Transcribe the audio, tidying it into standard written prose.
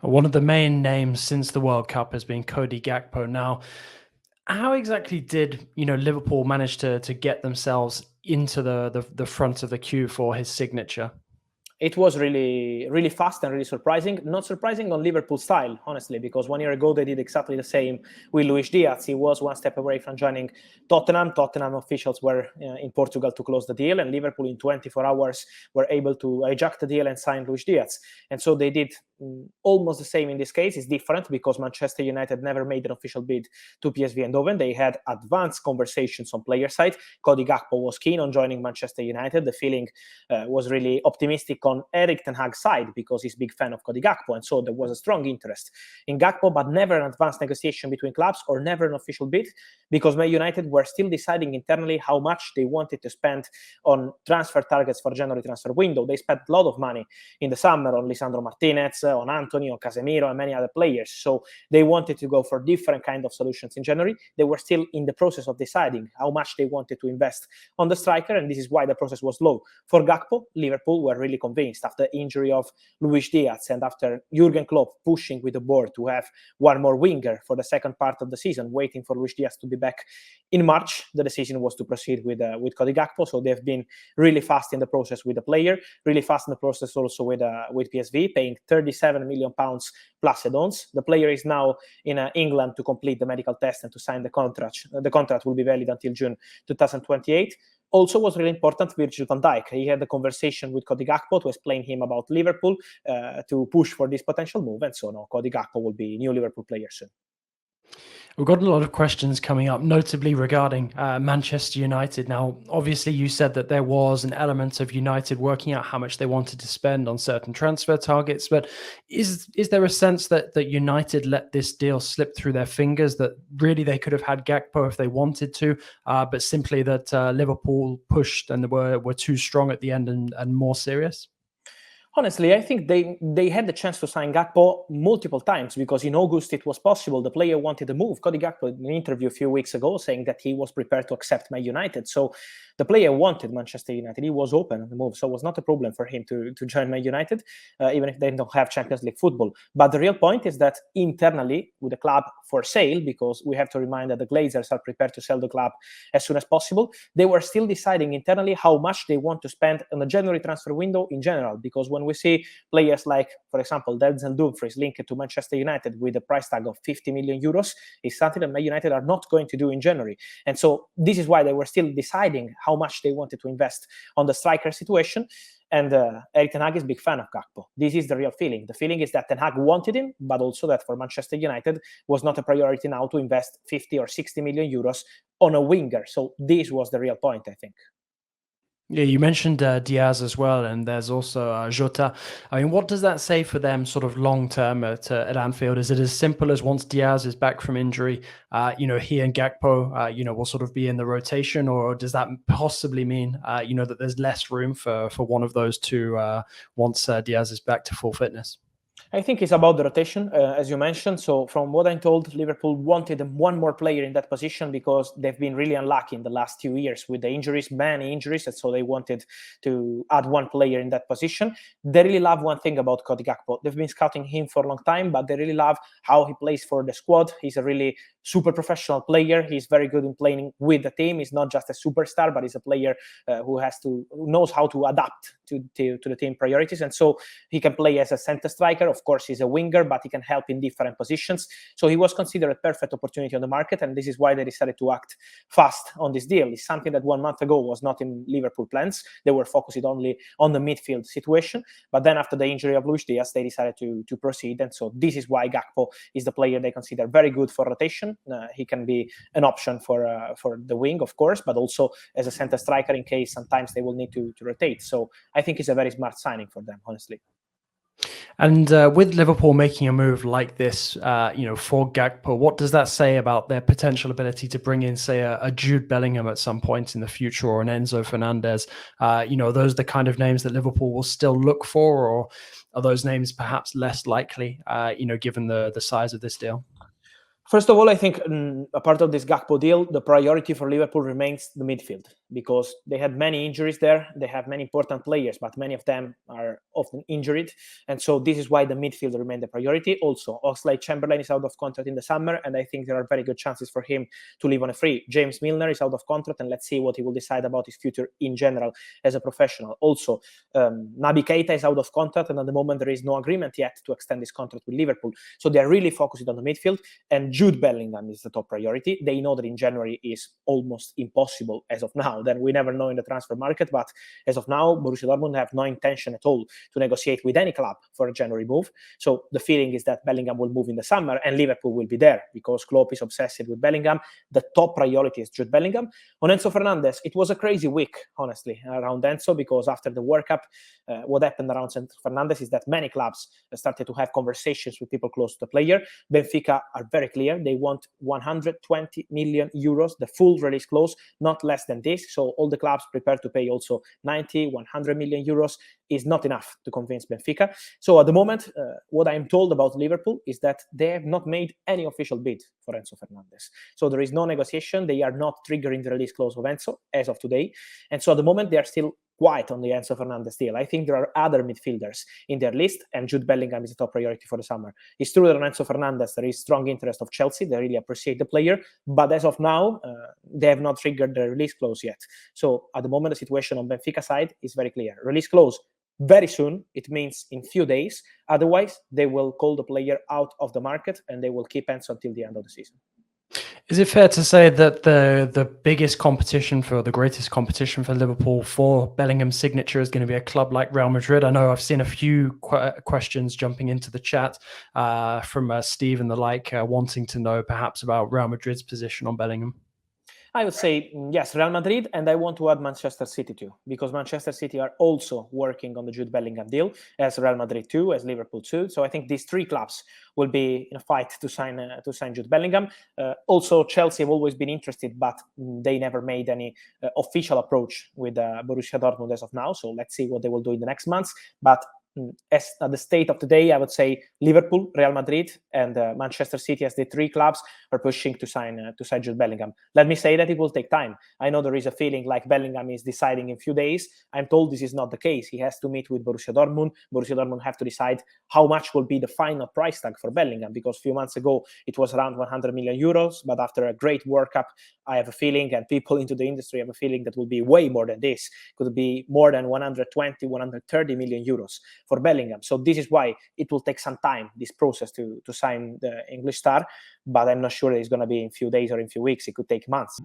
One of the main names since the World Cup has been Cody Gakpo. Now, how exactly did Liverpool manage to get themselves into the front of the queue for his signature? It was really, really fast and really surprising. Not surprising on Liverpool style, honestly, because 1 year ago they did exactly the same with Luis Diaz. He was one step away from joining Tottenham. Tottenham officials were in Portugal to close the deal, and Liverpool in 24 hours were able to hijack the deal and sign Luis Diaz. And so they did almost the same in this case. It's different because Manchester United never made an official bid to PSV Eindhoven. They had advanced conversations on player side. Cody Gakpo was keen on joining Manchester United. The feeling was really optimistic on Erik ten Hag's side because he's a big fan of Cody Gakpo, and so there was a strong interest in Gakpo, but never an advanced negotiation between clubs or never an official bid because Man United were still deciding internally how much they wanted to spend on transfer targets for January transfer window. They spent a lot of money in the summer on Lisandro Martinez, on Anthony, on Casemiro, and many other players. So they wanted to go for different kind of solutions in January. They were still in the process of deciding how much they wanted to invest on the striker, and this is why the process was slow. For Gakpo, Liverpool were really convinced after the injury of Luis Diaz and after Jurgen Klopp pushing with the board to have one more winger for the second part of the season, waiting for Luis Diaz to be back in March. The decision was to proceed with Cody Gakpo. So they've been really fast in the process with the player, really fast in the process also with PSV, paying £37 million plus add-ons. The player is now in England to complete the medical test and to sign the contract. The contract will be valid until June 2028. Also was really important, Virgil van Dijk. He had a conversation with Cody Gakpo to explain him about Liverpool, to push for this potential move. And so now Cody Gakpo will be a new Liverpool player soon. We've got a lot of questions coming up, notably regarding Manchester United. Now, obviously, you said that there was an element of United working out how much they wanted to spend on certain transfer targets, but is there a sense that United let this deal slip through their fingers, that really they could have had Gakpo if they wanted to, but simply that Liverpool pushed and were too strong at the end and more serious? Honestly, I think they had the chance to sign Gakpo multiple times because in August it was possible. The player wanted to move. Cody Gakpo in an interview a few weeks ago saying that he was prepared to accept Man United. So the player wanted Manchester United. He was open on the move. So it was not a problem for him to join Man United, even if they don't have Champions League football. But the real point is that internally with the club for sale, because we have to remind that the Glazers are prepared to sell the club as soon as possible, they were still deciding internally how much they want to spend on the January transfer window in general. Because when we see players like, for example, Denzel Dumfries linked to Manchester United with a price tag of 50 million euros, is something that Man United are not going to do in January. And so this is why they were still deciding how much they wanted to invest on the striker situation. And Erik ten Hag is a big fan of Gakpo. This is the real feeling. The feeling is that ten Hag wanted him, but also that for Manchester United was not a priority now to invest 50 or 60 million euros on a winger. So this was the real point, I think. Yeah, you mentioned Diaz as well, and there's also Jota. I mean, what does that say for them sort of long-term at Anfield? Is it as simple as once Diaz is back from injury, he and Gakpo, will sort of be in the rotation, or does that possibly mean, that there's less room for one of those two once Diaz is back to full fitness? I think it's about the rotation, as you mentioned. So from what I'm told, Liverpool wanted one more player in that position because they've been really unlucky in the last 2 years with the injuries, many injuries. And so they wanted to add one player in that position. They really love one thing about Cody Gakpo. They've been scouting him for a long time, but they really love how he plays for the squad. He's a really super professional player. He's very good in playing with the team. He's not just a superstar, but he's a player who knows how to adapt to the team priorities. And so he can play as a center striker. Of course, he's a winger, but he can help in different positions. So he was considered a perfect opportunity on the market, and this is why they decided to act fast on this deal. It's something that 1 month ago was not in Liverpool plans. They were focused only on the midfield situation. But then after the injury of Luis Diaz, they decided to proceed. And so this is why Gakpo is the player they consider very good for rotation. He can be an option for the wing, of course, but also as a center striker in case sometimes they will need to rotate. So I think it's a very smart signing for them, honestly. And with Liverpool making a move like this, for Gakpo, what does that say about their potential ability to bring in, say, a Jude Bellingham at some point in the future, or an Enzo Fernandez? Those are the kind of names that Liverpool will still look for, or are those names perhaps less likely, given the size of this deal? First of all, I think a part of this Gakpo deal, the priority for Liverpool remains the midfield, because they had many injuries there. They have many important players, but many of them are often injured. And so this is why the midfield remained the priority. Also, Oxlade-Chamberlain is out of contract in the summer, and I think there are very good chances for him to leave on a free. James Milner is out of contract, and let's see what he will decide about his future in general as a professional. Also, Naby Keita is out of contract, and at the moment there is no agreement yet to extend his contract with Liverpool. So they're really focused on the midfield, and Jude Bellingham is the top priority. They know that in January is almost impossible as of now. Then we never know in the transfer market, but as of now, Borussia Dortmund have no intention at all to negotiate with any club for a January move. So the feeling is that Bellingham will move in the summer and Liverpool will be there because Klopp is obsessed with Bellingham. The top priority is Jude Bellingham. On Enzo Fernandez, it was a crazy week, honestly, around Enzo, because after the World Cup, what happened around Enzo Fernandez is that many clubs started to have conversations with people close to the player. Benfica are very clear. They want 120 million euros, the full release clause, not less than this. So all the clubs prepared to pay also 90, 100 million euros is not enough to convince Benfica. So at the moment, what I'm told about Liverpool is that they have not made any official bid for Enzo Fernandez. So there is no negotiation. They are not triggering the release clause of Enzo as of today. And so at the moment, they are still quiet on the Enzo Fernandez deal. I think there are other midfielders in their list, and Jude Bellingham is a top priority for the summer. It's true that on Enzo Fernandez, there is strong interest of Chelsea. They really appreciate the player. But as of now, they have not triggered the release clause yet. So at the moment, the situation on Benfica side is very clear. Release clause very soon. It means in few days. Otherwise, they will call the player out of the market and they will keep Enzo until the end of the season. Is it fair to say that the biggest competition for the greatest competition for Liverpool for Bellingham's signature is going to be a club like Real Madrid? I know I've seen a few questions jumping into the chat from Steve and the like, wanting to know perhaps about Real Madrid's position on Bellingham. I would say yes, Real Madrid, and I want to add Manchester City too, because Manchester City are also working on the Jude Bellingham deal, as Real Madrid too, as Liverpool too. So I think these three clubs will be in a fight to sign Jude Bellingham. Also, Chelsea have always been interested, but they never made any official approach with Borussia Dortmund as of now. So let's see what they will do in the next months. But as at the state of today, I would say Liverpool, Real Madrid, and Manchester City as the three clubs are pushing to sign Jude Bellingham. Let me say that it will take time. I know there is a feeling like Bellingham is deciding in few days. I'm told this is not the case. He has to meet with Borussia Dortmund. Borussia Dortmund have to decide how much will be the final price tag for Bellingham, because a few months ago it was around 100 million euros. But after a great World Cup, I have a feeling, and people into the industry have a feeling, that will be way more than this. Could be more than 120, 130 million euros for Bellingham. So this is why it will take some time, this process to sign the English star. But I'm not sure it's going to be in few days or in few weeks. It could take months.